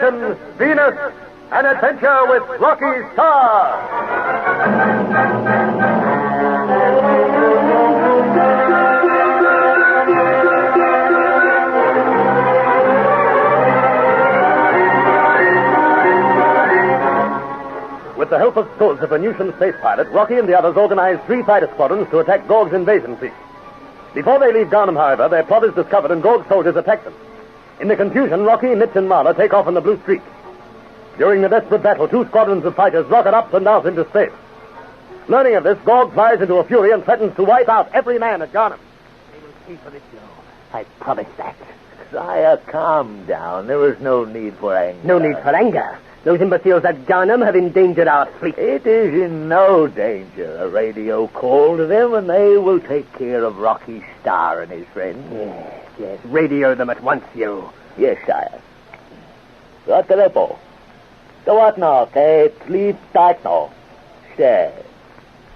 Station, Venus, an adventure with Rocky Star. With the help of Stoltz, a Venusian space pilot, Rocky and the others organized 3 fighter squadrons to attack Gorg's invasion fleet. Before they leave Garnham, however, their plot is discovered and Gorg's soldiers attack them. In the confusion, Rocky, Mitch, and Marla take off on the Blue Streak. During the desperate battle, 2 squadrons of fighters rocket up and out into space. Learning of this, Gorg flies into a fury and threatens to wipe out every man at Garnham. They will pay for this, Joe. I promise that. Sire, calm down. There is no need for anger. No need for anger. Those imbeciles at Garnham have endangered our fleet. It is in no danger. A radio call to them, and they will take care of Rocky Star and his friends. Yes. Radio them at once, you. Yes, sire. Got the repo. So what now, Kate? Sleep tight now. Stay.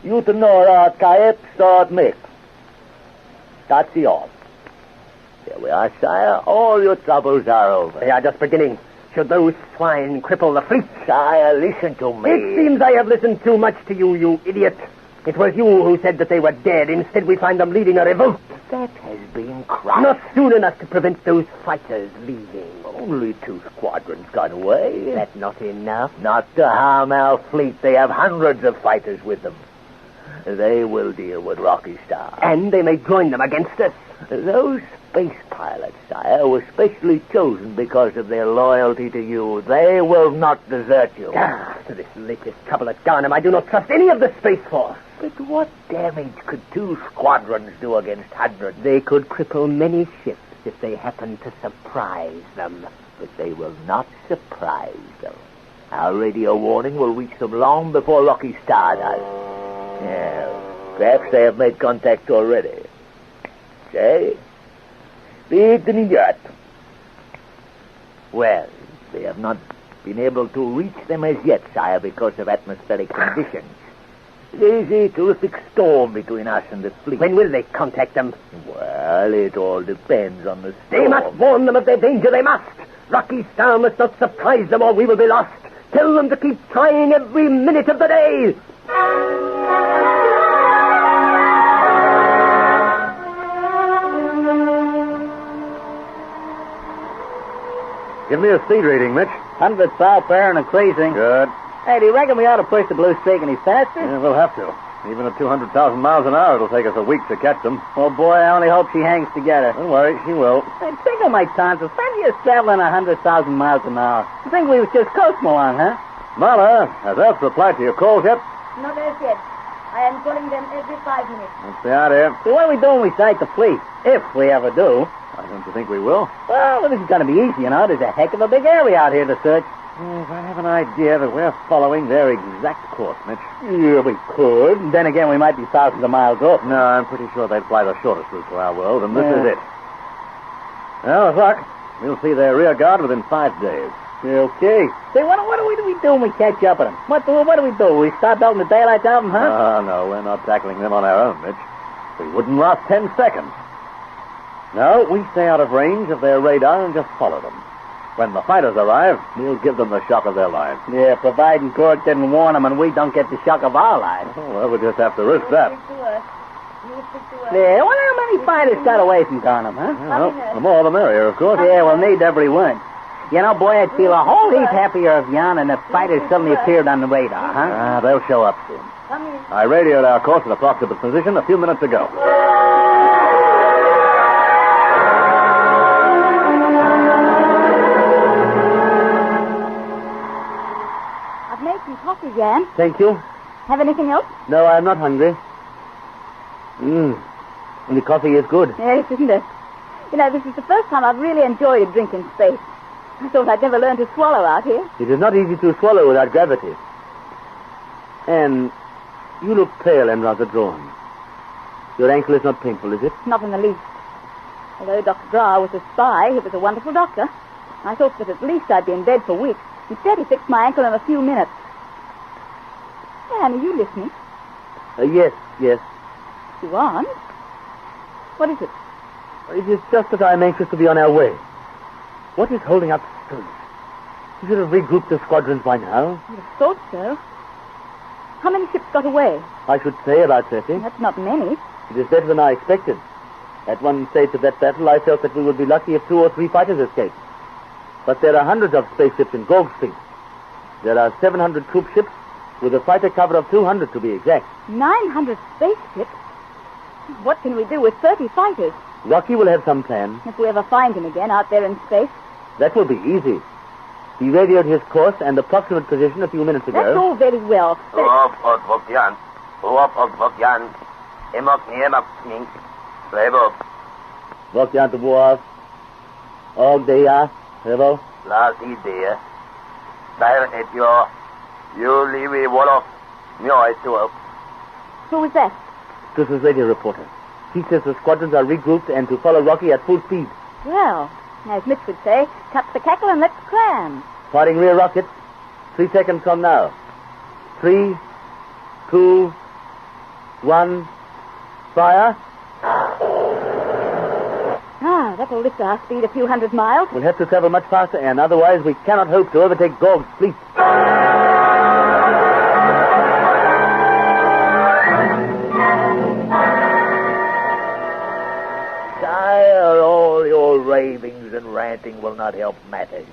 You to know our Kate start mix. That's the all. Here we are, sire. All your troubles are over. They are just beginning. Should those swine cripple the fleet? Sire, listen to me. It seems I have listened too much to you, you idiot. It was you who said that they were dead. Instead, we find them leading a revolt. That has been crushed. Not soon enough to prevent those fighters leaving. Only 2 squadrons got away. Is that not enough? Not to harm our fleet. They have hundreds of fighters with them. They will deal with Rocky Star. And they may join them against us. Those space pilots, sire, were specially chosen because of their loyalty to you. They will not desert you. To this latest trouble at Garnham, I do not trust any of the Space Force. But what damage could 2 squadrons do against hundreds? They could cripple many ships if they happen to surprise them. But they will not surprise them. Our radio warning will reach them long before Rocky Star does. Yeah, perhaps they have made contact already. Say, speak to me yet. Well, they have not been able to reach them as yet, sire, because of atmospheric conditions. There is a terrific storm between us and the fleet. When will they contact them? Well, it all depends on the storm. They must warn them of their danger, they must. Rocky Star must not surprise them or we will be lost. Tell them to keep trying every minute of the day. Give me a speed reading, Mitch. 100 south there and increasing. Good. Hey, do you reckon we ought to push the Blue Streak any faster? Yeah, we'll have to. Even at 200,000 miles an hour, it'll take us a week to catch them. Oh, boy, I only hope she hangs together. Don't worry, she will. Hey, tickle my tonsils. Fancy us traveling 100,000 miles an hour. You think we was just coasting along, huh? Marla, has Elf replied to your calls yet? Not as yet. I am calling them every 5 minutes. That's the idea. So what do we do when we sight the fleet? If we ever do. I don't you think we will? Well, this is going to be easy, you know. There's a heck of a big area out here to search. Yes, I have an idea that we're following their exact course, Mitch. Yeah, we could. Then again, we might be thousands of miles off. No, I'm pretty sure they'd fly the shortest route to our world, and this is it. Well, with luck, we'll see their rear guard within 5 days. Okay. Say, what do we do when we catch up with them? What do we do? We start belting the daylights out of them, huh? Oh, no, we're not tackling them on our own, Mitch. We wouldn't last 10 seconds. No, we stay out of range of their radar and just follow them. When the fighters arrive, we'll give them the shock of their lives. Yeah, providing Gord didn't warn them and we don't get the shock of our lives. Oh, well, we'll just have to risk that. Yeah, well, how many fighters got away from Garnham, huh? Well, the more the merrier, of course. Yeah, we'll need every one. You know, boy, I'd feel a whole heap happier if Jan and the fighters suddenly appeared on the radar, huh? They'll show up soon. I radioed our course at approximate position a few minutes ago. I've made some coffee, Jan. Thank you. Have anything else? No, I'm not hungry. The coffee is good. Yes, isn't it? You know, this is the first time I've really enjoyed a drink in space. I thought I'd never learn to swallow out here. It is not easy to swallow without gravity. And you look pale and rather drawn. Your ankle is not painful, is it? Not in the least. Although Dr. Drow was a spy, he was a wonderful doctor. I thought that at least I'd be in bed for weeks. Instead, he fixed my ankle in a few minutes. Anne, are you listening? Yes. You aren't? What is it? It is just that I'm anxious to be on our way. What is holding up Stoltz? You should have regrouped the squadrons by now. You'd have thought so. How many ships got away? I should say about 30. That's not many. It is better than I expected. At one stage of that battle, I felt that we would be lucky if 2 or 3 fighters escaped. But there are hundreds of spaceships in Gorg's fleet. There are 700 troop ships, with a fighter cover of 200 to be exact. 900 spaceships? What can we do with 30 fighters? Rocky will have some plan. If we ever find him again out there in space. That will be easy. He radioed his course and approximate position a few minutes ago. That's all very well. Vokjan de Boaf. Og Dea. Revo. Last idea. Daar het je. Jullie Wolof. Mjoi toe. Who was that? This is radio reporter. He says the squadrons are regrouped and to follow Rocky at full speed. Well, as Mitch would say, cut the cackle and let's cram. Firing rear rockets. 3 seconds from now. 3, 2, 1. Fire. Ah, that'll lift our speed a few hundred miles. We'll have to travel much faster, Anne. Otherwise, we cannot hope to overtake Gorg's fleet. Sire, all your ravings and ranting will not help matters.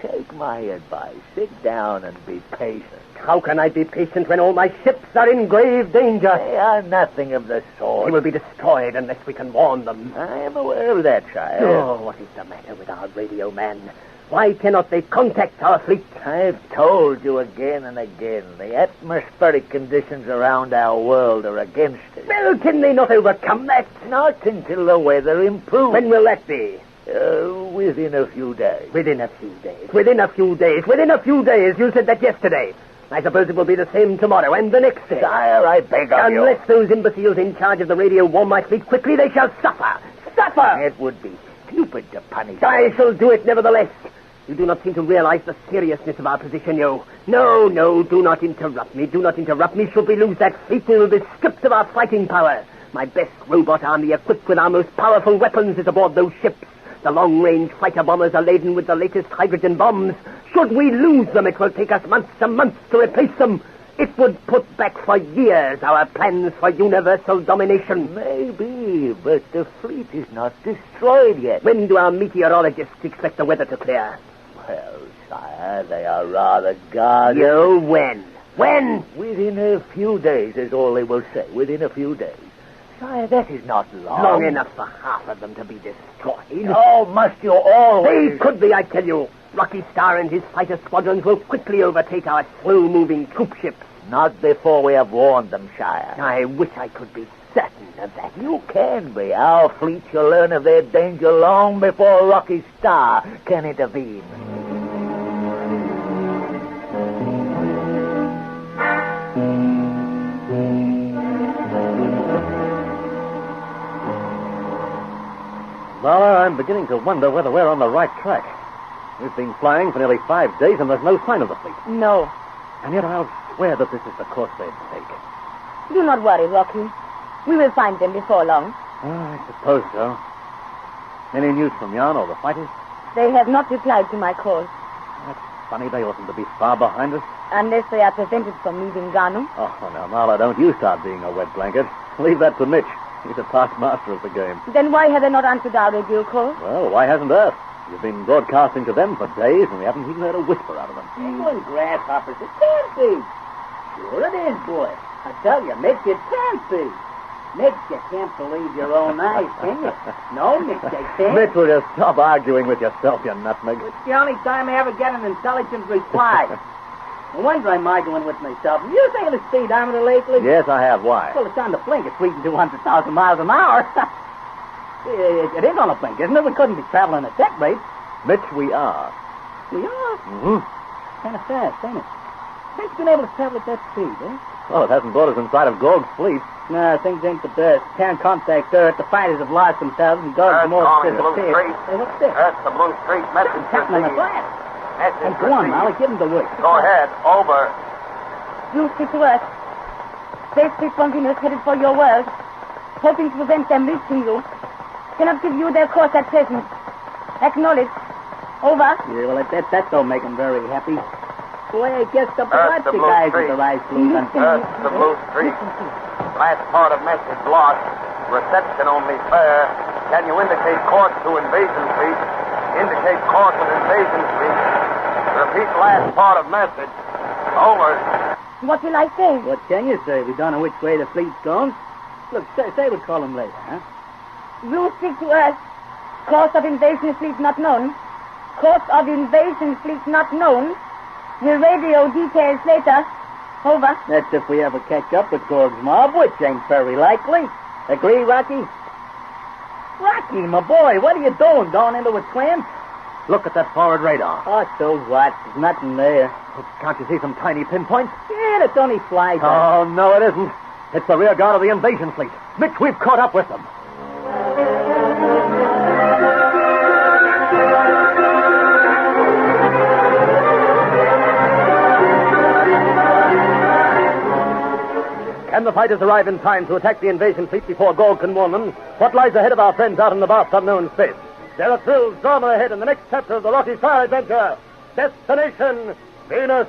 Take my advice. Sit down and be patient. How can I be patient when all my ships are in grave danger? They are nothing of the sort. They will be destroyed unless we can warn them. I am aware of that, Sire. Oh, what is the matter with our radio man? Why cannot they contact our fleet? I've told you again and again. The atmospheric conditions around our world are against us. Well, can they not overcome that? Not until the weather improves. When will that be? Within a few days. Within a few days. Within a few days. Within a few days. You said that yesterday. I suppose it will be the same tomorrow and the next day. Sire, I beg of you. Unless those imbeciles in charge of the radio warn my fleet quickly, they shall suffer. Suffer! It would be stupid to punish I shall do it nevertheless. You do not seem to realize the seriousness of our position, you. No, do not interrupt me. Do not interrupt me. Should we lose that fleet, we will be stripped of our fighting power. My best robot army, equipped with our most powerful weapons, is aboard those ships. The long-range fighter bombers are laden with the latest hydrogen bombs. Should we lose them, it will take us months and months to replace them. It would put back for years our plans for universal domination. Maybe, but the fleet is not destroyed yet. When do our meteorologists expect the weather to clear? Well, sire, they are rather guarded. You, when? When? Within a few days is all they will say. Within a few days. Sire, that is not long. Long enough for half of them to be destroyed. Oh, must you always... They could be, I tell you. Rocky Star and his fighter squadrons will quickly overtake our slow-moving troop ships. Not before we have warned them, sire. I wish I could be certain of that. You can be. Our fleet shall learn of their danger long before Rocky Star can intervene. Lala, I'm beginning to wonder whether we're on the right track. We've been flying for nearly 5 days, and there's no sign of the fleet. No. And yet I'll swear that this is the course they'd take. Do not worry, Rocky. We will find them before long. I suppose so. Any news from Jan or the fighters? They have not replied to my call. That's funny. They oughtn't to be far behind us. Unless they are prevented from leaving Ganu. Oh, now, Marla, don't you start being a wet blanket. Leave that to Mitch. He's a past master of the game. Then why have they not answered our radio call? Well, why hasn't Earth? You've been broadcasting to them for days, and we haven't even heard a whisper out of them. England grasshoppers, it can't be. Sure it is, boy. I tell you, Mitch, it can't be. Mitch, you can't believe your own eyes, can you? No, Mitch, you can't. Mitch, will you stop arguing with yourself, you nutmeg? It's the only time I ever get an intelligent reply. No wonder I'm arguing with myself. Have you taken a speedometer lately? Yes, I have. Why? Well, it's on the blink. It's reading 200,000 miles an hour. It is on the blink, isn't it? We couldn't be traveling at that rate. Mitch, we are. We are? Mm-hmm. Kind of fast, ain't it? Haven't been able to travel at that speed, eh? Well, it hasn't brought us in sight of Gorg's fleet. No, things ain't the best. Can't contact Earth. The fighters have lost themselves and Gorg's more disappeared. Hey, what's this? That's the Blue Street message. It's happening at last. And go on, Molly. Give him the word. Go ahead. Over. You speak to us. Space Spontaneous headed for your world. Hoping to prevent them reaching you. Cannot give you their course at present. Acknowledge. Over. Yeah, well, that don't make him very happy. Boy, I guess the That's the Pulaski blue guys street. with their eyes glued on. That's the blue street. Last part of message lost. Reception only fair. Can you indicate course to Invasion Street? Indicate course of Invasion Street. Repeat last part of message. Over. What will I say? What can you say? We don't know which way the fleet's going. Look, say we'll call him later, huh? You speak to us. Course of invasion fleet not known. Course of invasion fleet not known. We'll radio details later. Over. That's if we ever catch up with Gorg's mob, which ain't very likely. Agree, Rocky? Rocky, my boy, what are you doing? Going into a trance? Look at that forward radar. Oh, so what? There's nothing there. Can't you see some tiny pinpoints? Yeah, that's only flies. Oh, no, it isn't. It's the rear guard of the invasion fleet. Mitch, we've caught up with them. Can the fighters arrive in time to attack the invasion fleet before Gorg can warn them? What lies ahead of our friends out in the vast unknown space? There are thrills, drama ahead in the next chapter of the Rocky Fire Adventure. Destination Venus.